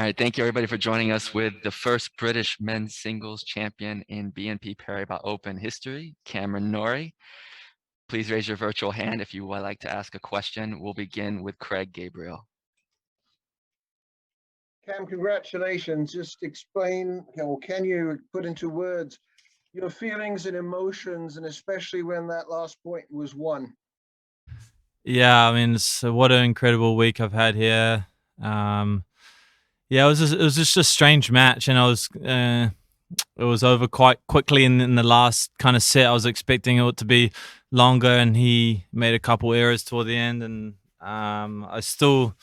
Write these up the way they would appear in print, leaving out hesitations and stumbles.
All right, thank you everybody for joining us with the first British men's singles champion in BNP Paribas Open history, Cameron Norrie. Please raise your virtual hand if you would like to ask a question. We'll begin with Craig Gabriel. Cam, congratulations. Just explain, or can you put into words your feelings and emotions, and especially when that last point was won? Yeah, I mean, what an incredible week I've had here. Yeah, it was just a strange match, and it was over quite quickly in the last kind of set. I was expecting it to be longer, and he made a couple errors toward the end, and I still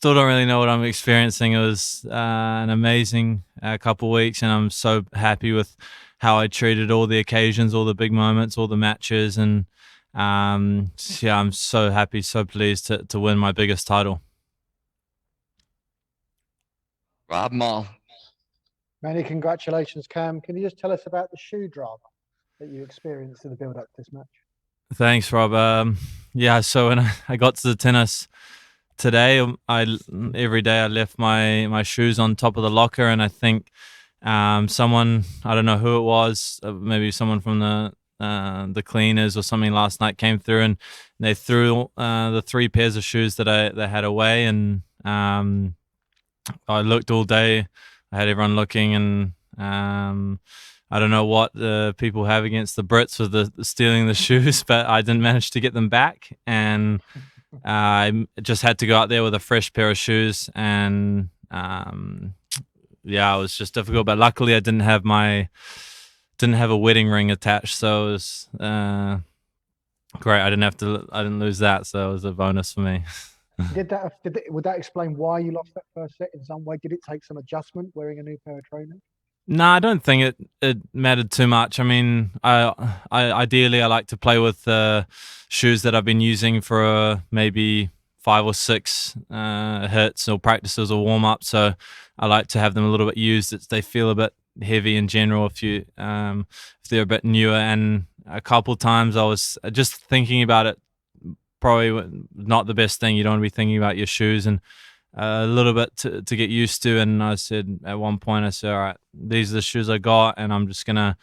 don't really know what I'm experiencing. It was an amazing couple weeks, and I'm so happy with how I treated all the occasions, all the big moments, all the matches, and yeah, I'm so happy, so pleased to win my biggest title. Rob Mall. Many congratulations, Cam. Can you just tell us about the shoe drama that you experienced in the build-up to this match? Thanks, Rob. Yeah, so when I got to the tennis today, every day I left my shoes on top of the locker, and I think someone, I don't know who it was, maybe someone from the cleaners or something last night came through, and they threw the 3 pairs of shoes that I had away, and I looked all day. I had everyone looking, and I don't know what the people have against the Brits with the stealing the shoes, but I didn't manage to get them back, and I just had to go out there with a fresh pair of shoes, and yeah, it was just difficult. But luckily, I didn't have a wedding ring attached, so it was great. I didn't lose that, so it was a bonus for me. Would that explain why you lost that first set in some way? Did it take some adjustment wearing a new pair of trainers? No, I don't think it mattered too much. I mean, I ideally I like to play with shoes that I've been using for maybe 5 or 6 hits or practices or warm up. So I like to have them a little bit used. They feel a bit heavy in general if they're a bit newer. And a couple times I was just thinking about it. Probably not the best thing. You don't want to be thinking about your shoes, and a little bit to get used to. And I said at one point, I said, all right, these are the shoes I got, and I'm just gonna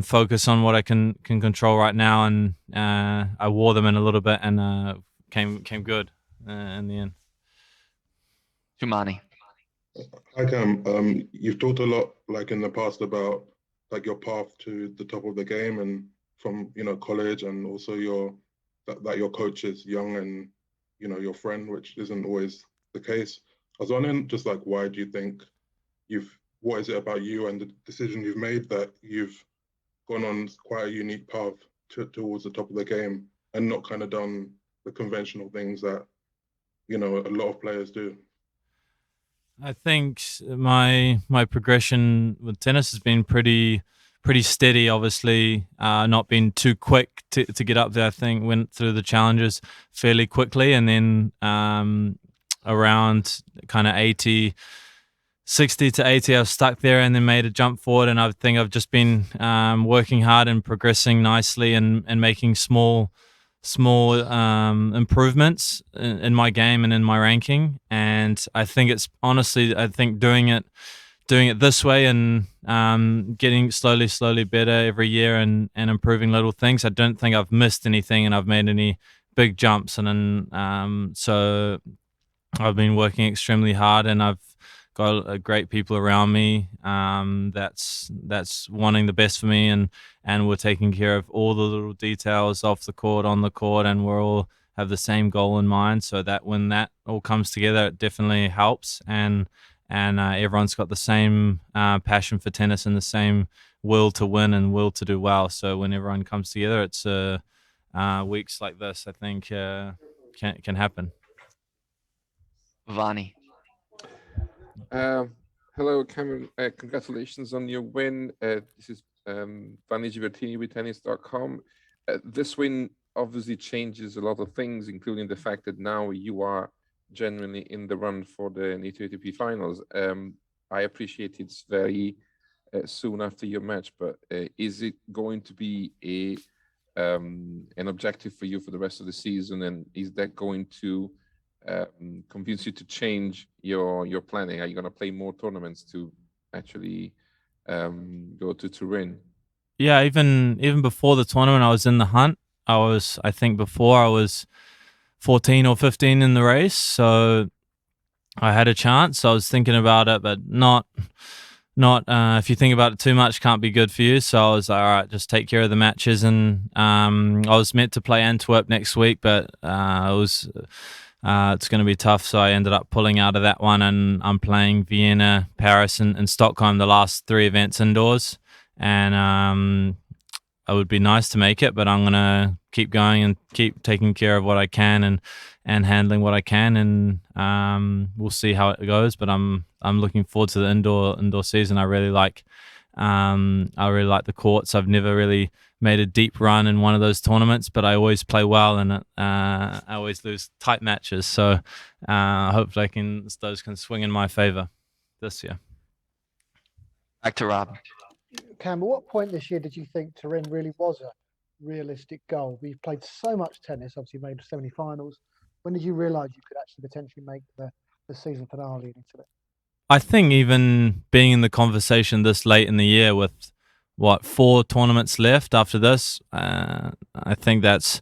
focus on what I can control right now. And I wore them in a little bit, and came good in the end. Tumani. Hi Cam, you've talked a lot like in the past about like your path to the top of the game, and from college, and also that your coach is young and your friend, which isn't always the case. I was wondering, just like, why do you think what is it about you and the decision you've made that you've gone on quite a unique path towards the top of the game and not kind of done the conventional things that a lot of players do? I think my progression with tennis has been pretty steady. Obviously, not been too quick to get up there. I think went through the challenges fairly quickly, and then around kind of 60 to 80, I was stuck there, and then made a jump forward. And I think I've just been working hard and progressing nicely, and making small improvements in my game and in my ranking. And I think it's honestly, I think doing it this way, and getting slowly better every year, and improving little things. I don't think I've missed anything, and I've made any big jumps. And then so I've been working extremely hard, and I've got great people around me that's wanting the best for me, and we're taking care of all the little details off the court, on the court, and we're all have the same goal in mind, so that when that all comes together, it definitely helps. And everyone's got the same passion for tennis and the same will to win and will to do well. So when everyone comes together, it's weeks like this, I think, can happen. Vani. Hello, Cameron. Congratulations on your win. This is Vani Gibertini with tennis.com. This win obviously changes a lot of things, including the fact that now you are genuinely in the run for the NATO ATP finals. I appreciate it's very soon after your match, but is it going to be an objective for you for the rest of the season? And is that going to convince you to change your planning? Are you going to play more tournaments to actually go to Turin? Yeah, even before the tournament, I was in the hunt. I think before I was 14 or 15 in the race, so I had a chance. I was thinking about it, but not if you think about it too much, can't be good for you. So I was like, all right, just take care of the matches. And I was meant to play Antwerp next week, but it's going to be tough. So I ended up pulling out of that one, and I'm playing Vienna, Paris, and Stockholm, the last 3 events indoors. And it would be nice to make it, but I'm gonna keep going and keep taking care of what I can and handling what I can, and we'll see how it goes. But I'm looking forward to the indoor season. I really like the courts. I've never really made a deep run in one of those tournaments, but I always play well, and I always lose tight matches. So hopefully those can swing in my favor this year. Back to Rob. Cam, at what point this year did you think Turin really was a realistic goal? We've played so much tennis, obviously made semi-finals. When did you realise you could actually potentially make the season finale in Italy? I think even being in the conversation this late in the year with 4 tournaments left after this, I think that's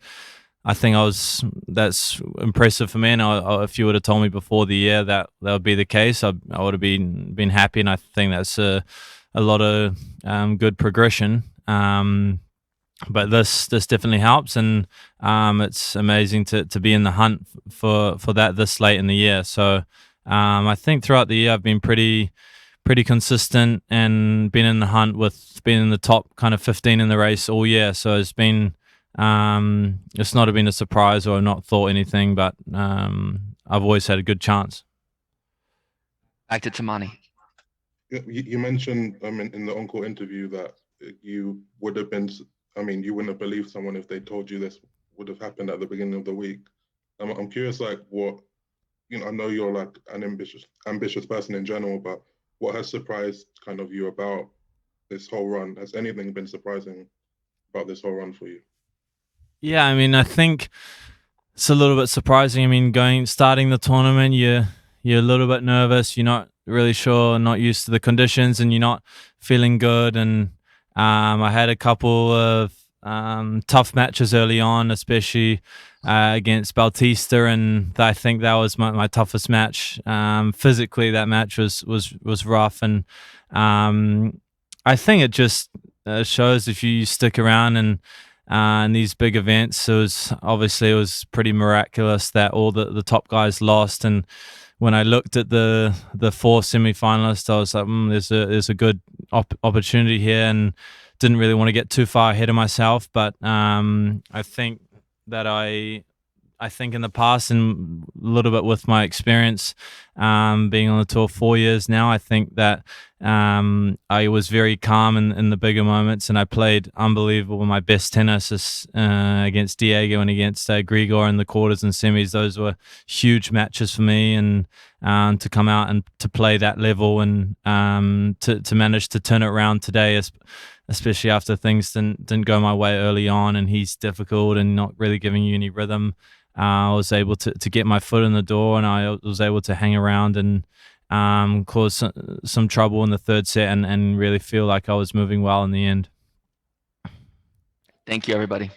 impressive for me. And if you would have told me before the year that would be the case, I would have been happy. And I think that's a lot of good progression. But this definitely helps, and it's amazing to be in the hunt for that this late in the year. So I think throughout the year I've been pretty consistent and been in the hunt with being in the top kind of 15 in the race all year. So it's been it's not been a surprise or not thought anything, but I've always had a good chance. Back to Tamani. You mentioned in the encore interview that you would have been, you wouldn't have believed someone if they told you this would have happened at the beginning of the week. I'm curious, like, what, I know you're like an ambitious person in general, but what has surprised kind of you about this whole run? Has anything been surprising about this whole run for you? Yeah, I think it's a little bit surprising. Starting the tournament, you're a little bit nervous. You're not really sure, not used to the conditions, and you're not feeling good. And I had a couple of tough matches early on, especially against Bautista, and I think that was my toughest match. Physically, that match was rough, and I think it just shows if you stick around and in these big events. It was pretty miraculous that all the top guys lost. And when I looked at the 4 semi-finalists, I was like, there's a good opportunity here, and didn't really want to get too far ahead of myself. But I think that I think in the past, and a little bit with my experience being on the tour 4 years now, I think that I was very calm in the bigger moments, and I played unbelievable. My best tennis against Diego and against Grigor in the quarters and semis. Those were huge matches for me, and to come out and to play that level, and to manage to turn it around today, especially after things didn't go my way early on, and he's difficult and not really giving you any rhythm. I was able to get my foot in the door, and I was able to hang around and cause some trouble in the third set, and really feel like I was moving well in the end. Thank you, everybody.